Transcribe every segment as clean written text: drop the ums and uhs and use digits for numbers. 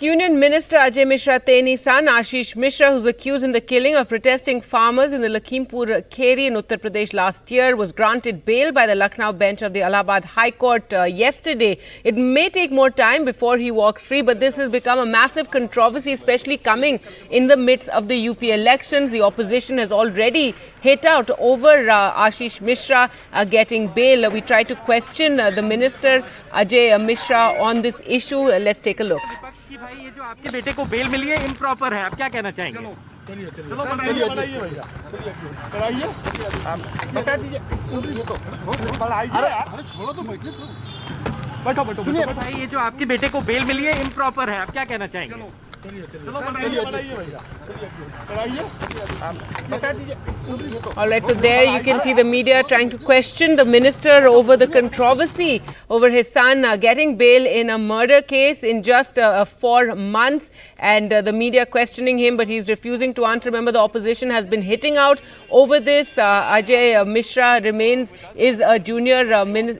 Union Minister Ajay Mishra Teni's son Ashish Mishra, who's accused in the killing of protesting farmers in the Lakhimpur Kheri in Uttar Pradesh last year, was granted bail by the Lucknow bench of the Allahabad High Court yesterday. It may take more time before he walks free, but this has become a massive controversy, especially coming in the midst of the UP elections. The opposition has already hit out over Ashish Mishra getting bail. We try to question the minister Ajay Mishra on this issue. Let's take a look. कि भाई ये जो आपके बेटे को bell मिली है improper है, आप क्या कहना चाहेंगे? चलो बनाइए भैया, कराइए, बता दीजिए, छोड़ो तो बैठो। सुनिए भाई, ये जो आपके बेटे को बेल मिली है इम्प्रॉपर है, आप क्या कहना चाहेंगे? चलो बनाइए भैया, कराइए, बता दीजिए। All right, so there you can see the media trying to question the minister over the controversy over his son getting bail in a murder case in just 4 months, and the media questioning him, but he's refusing to answer. Remember, the opposition has been hitting out over this. Ajay Mishra is a junior,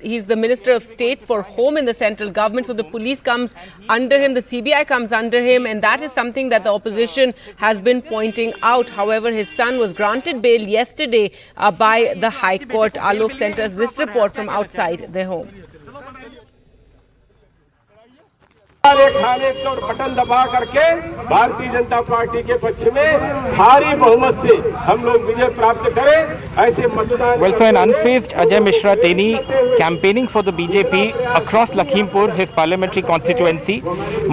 he's the Minister of State for Home in the central government, so the police comes under him, the CBI comes under him, and that is something that the opposition has been pointing out. However, his son was granted bail yesterday by the High Court. Alok sent us this report from outside their home. खाने को button दबा करके Bharatiya Janata party के पक्ष में भारी बहुमत से हम लोग विजय प्राप्त करें, ऐसे मतदान। Well, so an unfazed Ajay Mishra Teni campaigning for the BJP across Lakhimpur, his parliamentary constituency.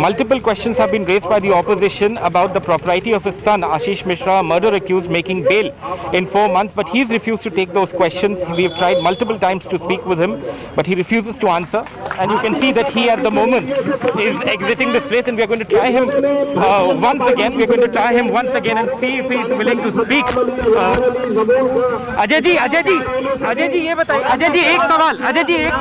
Multiple questions have been raised by the opposition about the propriety of his son Ashish Mishra, murder accused, making bail in 4 months, but he's refused to take those questions. We have tried multiple times to speak with him, but he refuses to answer, and you can see that he at the moment is exiting this place, and we are going to try him once again. We are going to try him once again and see if he is willing to speak. Ajay ji, ये बताइए, अजय जी एक सवाल, अजय जी एक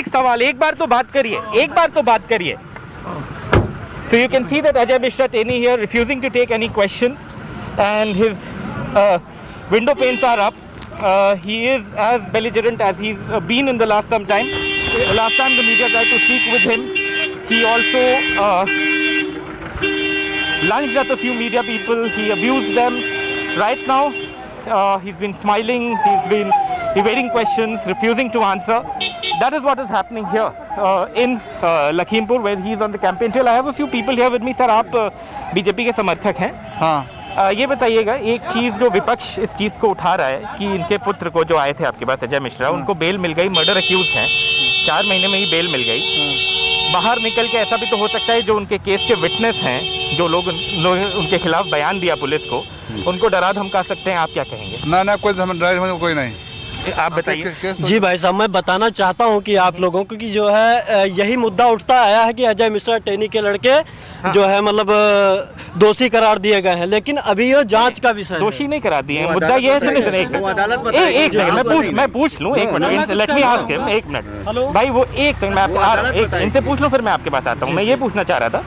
सवाल, एक बार तो बात करिए, So you can see that Ajay Mishra Teni here refusing to take any questions, and his window panes are up. He is as belligerent as he's been in the last some time. The last time the media tried to speak with him, he also lunged at a few media people. He abused them. Right now, he's been smiling. He's been evading questions, refusing to answer. That is what is happening here in Lakhimpur, where he's on the campaign trail. I have a few people here with me. Sir, आप BJP के समर्थक हैं? हाँ. ये बताइएगा, एक चीज़ जो विपक्ष इस चीज़ को उठा रहा है कि इनके पुत्र को जो आए थे आपके पास अजय मिश्रा, उनको बेल मिल गई, मर्डर अक्यूज हैं, 4 महीने में ही बेल मिल गई। बाहर निकल के ऐसा भी तो हो सकता है जो उनके केस के विटनेस हैं, जो लोग उनके खिलाफ बयान दिया पुलिस को, उनको डरा धमका सकते हैं, आप क्या कहेंगे? ना कोई नहीं। आप बताइए। जी भाई साहब, मैं बताना चाहता हूं कि आप लोगों को कि जो है यही मुद्दा उठता आया है कि अजय मिश्रा टेनी के लड़के जो है मतलब दोषी करार दिए गए हैं, लेकिन अभी ये जांच का विषय है। दोषी नहीं करा दिए हैं, मुद्दा ये है एक मिनट मैं पूछ लूं, एक minute, let me ask him, एक मिनट भाई, वो एक सेकंड, मैं इनसे पूछ लूं, फिर मैं आपके पास आता हूं। मैं ये पूछना चाह रहा था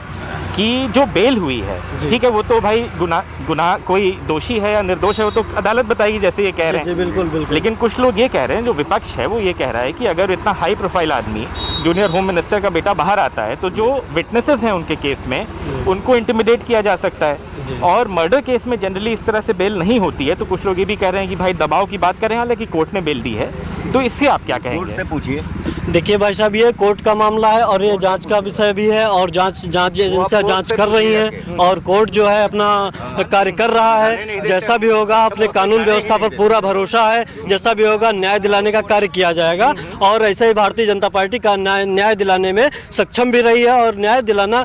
कि जो बेल हुई है, ठीक है, वो तो भाई गुनाह कोई दोषी है या निर्दोष है वो तो अदालत बताएगी, जैसे ये कह रहे हैं। बिल्कुल। लेकिन कुछ लोग ये कह रहे हैं, जो विपक्ष है वो ये कह रहा है कि अगर इतना हाई प्रोफाइल आदमी, जूनियर होम मिनिस्टर का बेटा बाहर आता है, तो जो विटनेसेस हैं उनके केस में, उनको इंटिमिडेट किया जा सकता है, और मर्डर केस में जनरली इस तरह से बेल नहीं होती है। तो कुछ लोग ये भी कह रहे हैं कि भाई दबाव की बात करें, हालांकि कोर्ट ने बेल दी है, तो इससे आप क्या कहेंगे? पूछिए। देखिए भाई साहब, ये कोर्ट का मामला है और ये जांच का विषय भी है, और जांच एजेंसियां जांच कर रही हैं, और कोर्ट जो है अपना कार्य कर रहा है। जैसा भी होगा, अपने कानून व्यवस्था पर पूरा भरोसा है, जैसा भी होगा न्याय दिलाने का कार्य किया जाएगा, और ऐसे ही भारतीय जनता पार्टी का न्याय दिलाने में सक्षम भी रही है, और न्याय दिलाना,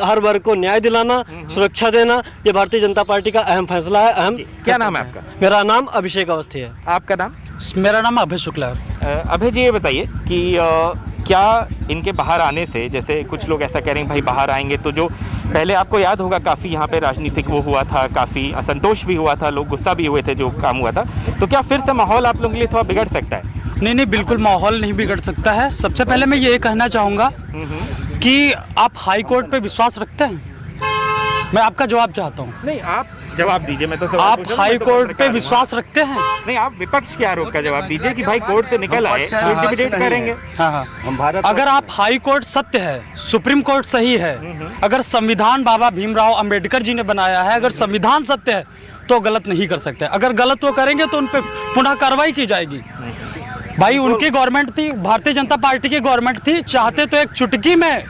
हर वर्ग को न्याय दिलाना, सुरक्षा देना, ये भारतीय जनता पार्टी का अहम फैसला है। क्या नाम है आपका? मेरा नाम अभिषेक अवस्थी है। आपका नाम? मेरा नाम अभय शुक्ला है। अभय जी, ये बताइए कि क्या इनके बाहर आने से, जैसे कुछ लोग ऐसा कह रहे हैं भाई बाहर आएंगे तो जो पहले आपको याद होगा काफ़ी यहाँ पे राजनीतिक वो हुआ था, काफ़ी असंतोष भी हुआ था, लोग गुस्सा भी हुए थे जो काम हुआ था, तो क्या फिर से माहौल आप लोगों के लिए थोड़ा बिगड़ सकता है? नहीं, बिल्कुल माहौल नहीं बिगड़ सकता है। सबसे पहले मैं ये कहना चाहूँगा कि आप हाई कोर्ट पे विश्वास रखते हैं? मैं आपका जवाब चाहता हूँ। नहीं, आप जवाब दीजिए, मैं तो सवाल आप पूछ रहा हूं, हाई मैं तो कोर्ट पे पत्रकार हूं। विश्वास रखते हैं? नहीं, आप विपक्ष के आरोप का जवाब दीजिए कि भाई कोर्ट से निकल आए तो इंटिमिडेट करेंगे। हाँ। अगर आप हाई कोर्ट सत्य है, सुप्रीम कोर्ट सही है, अगर संविधान बाबा भीमराव अंबेडकर जी ने बनाया है, अगर संविधान सत्य है तो गलत नहीं कर सकते। अगर गलत वो करेंगे तो उन पे पुनः कार्रवाई की जाएगी। भाई उनकी गवर्नमेंट थी, भारतीय जनता पार्टी की गवर्नमेंट थी, चाहते तो एक चुटकी में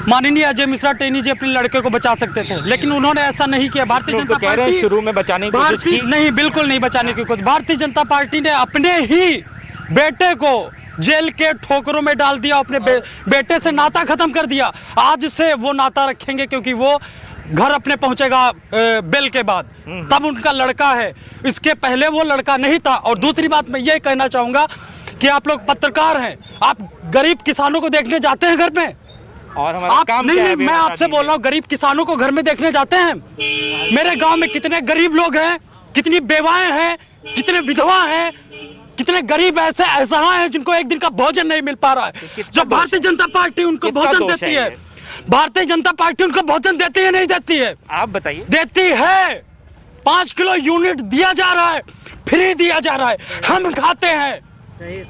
माननीय अजय मिश्रा टेनी जी अपने लड़के को बचा सकते थे, लेकिन उन्होंने ऐसा नहीं किया। भारतीय जनता कह रहे हैं शुरू में बचाने की कोशिश की, नहीं, बिल्कुल नहीं बचाने की कोशिश। भारतीय जनता पार्टी ने अपने ही बेटे को जेल के ठोकरों में डाल दिया, अपने बेटे से नाता खत्म कर दिया। आज से वो नाता रखेंगे क्योंकि वो घर अपने पहुंचेगा बेल के बाद, तब उनका लड़का है, इसके पहले वो लड़का नहीं था। और दूसरी बात मैं ये कहना चाहूंगा कि आप लोग पत्रकार हैं, आप गरीब किसानों को देखने जाते हैं घर में? और हमारा आप काम नहीं, क्या है? मैं आपसे बोल रहा हूँ, गरीब किसानों को घर में देखने जाते हैं? मेरे गांव में कितने गरीब लोग हैं, कितनी बेवाएं हैं, कितने विधवा हैं, कितने गरीब ऐसे असहाय हैं जिनको एक दिन का भोजन नहीं मिल पा रहा है। जो भारतीय जनता पार्टी उनको भोजन देती है, भारतीय जनता पार्टी उनको भोजन देती है नहीं देती है? आप बताइए। देती है। 5 किलो यूनिट दिया जा रहा है, फ्री दिया जा रहा है, हम खाते हैं।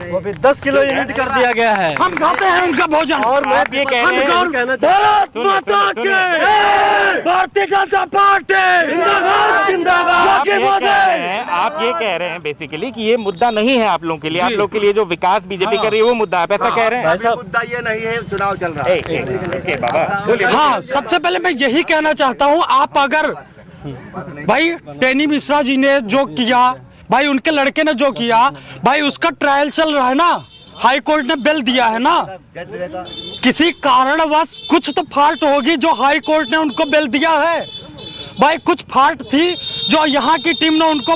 वो भी 10 किलो यूनिट कर दिया गया है। हम खाते हैं उनका भोजन। और मैं आप ये कह रहे हैं, भारत माता की भारतीय जनता पार्टी जिंदाबाद। आप ये कह रहे हैं बेसिकली कि ये मुद्दा नहीं है आप लोगों के लिए, आप लोग के लिए जो विकास बीजेपी कर रही है वो मुद्दा है, ऐसा कह रहे हैं? मुद्दा ये नहीं है, चुनाव चल रहा है। बाबा बोलिए। हाँ, सबसे पहले मैं यही कहना चाहता हूँ, आप अगर भाई टेनी मिश्रा जी ने जो किया, भाई उनके लड़के ने जो किया, भाई उसका ट्रायल चल रहा है ना, हाई कोर्ट ने बेल दिया है ना, किसी कारणवश कुछ तो फाल्ट होगी जो हाई कोर्ट ने उनको बेल दिया है। भाई कुछ फाल्ट थी जो यहाँ की टीम ने उनको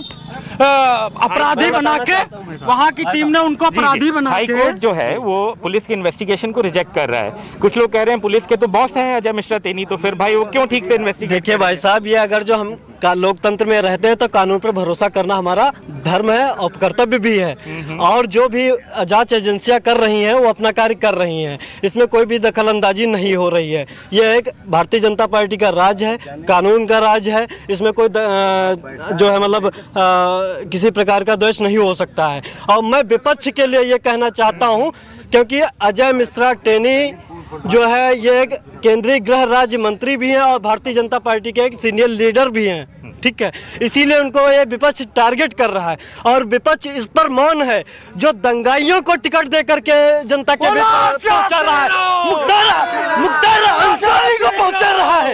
अपराधी बना के, वहाँ की टीम ने उनको अपराधी बना के, हाई कोर्ट जो है वो पुलिस की इन्वेस्टिगेशन को रिजेक्ट कर रहा है। कुछ लोग कह रहे हैं पुलिस के तो बॉस हैं अजय मिश्रा टेनी, तो फिर भाई वो क्यों ठीक से इन्वेस्टिगेट? देखिए भाई साहब, ये अगर जो हम लोकतंत्र में रहते हैं तो कानून पर भरोसा करना हमारा धर्म है और कर्तव्य भी है। और जो भी जांच एजेंसियां कर रही हैं वो अपना कार्य कर रही हैं, इसमें कोई भी दखलंदाजी नहीं हो रही है। ये एक भारतीय जनता पार्टी का राज है, कानून का राज है, इसमें कोई जो है मतलब किसी प्रकार का दोष नहीं हो सकता है। और मैं विपक्ष के लिए ये कहना चाहता हूँ, क्योंकि अजय मिश्रा टेनी जो है ये एक केंद्रीय गृह राज्य मंत्री भी हैं और भारतीय जनता पार्टी के एक सीनियर लीडर भी हैं, ठीक है, इसीलिए उनको ये विपक्ष टारगेट कर रहा है। और विपक्ष इस पर मौन है, जो दंगाइयों को टिकट दे करके जनता के बीच पहुंचा रहा है, मुख्तार अंसारी को पहुंचा रहा है,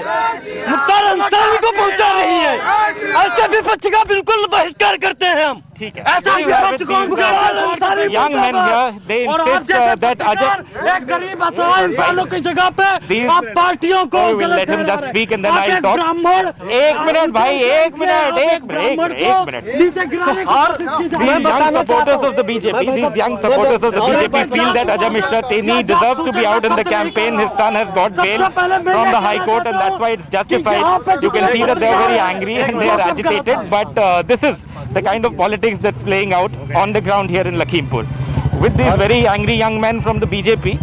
मुख्तार अंसारी को पहुंचा रही है। ऐसे विपक्ष का बिल्कुल बहिष्कार करते हैं हम। ठीक है, ऐसा विपक्ष कौन young men here, they insist that Ajay, एक गरीब असहाय इंसानों की जगह पे आप पार्टियों को we will let him just speak and then I'll talk. ब्राह्मण, एक मिनट भाई, एक minute. These young supporters of the BJP feel that Ajay Mishra Teni deserves to be out in the campaign. His son has got bail from the High Court and that's why it's justified. You can see that they are very angry and they are agitated, but this is the kind of politics that's playing out on the ground here in Lakhimpur with these very angry young men from the BJP.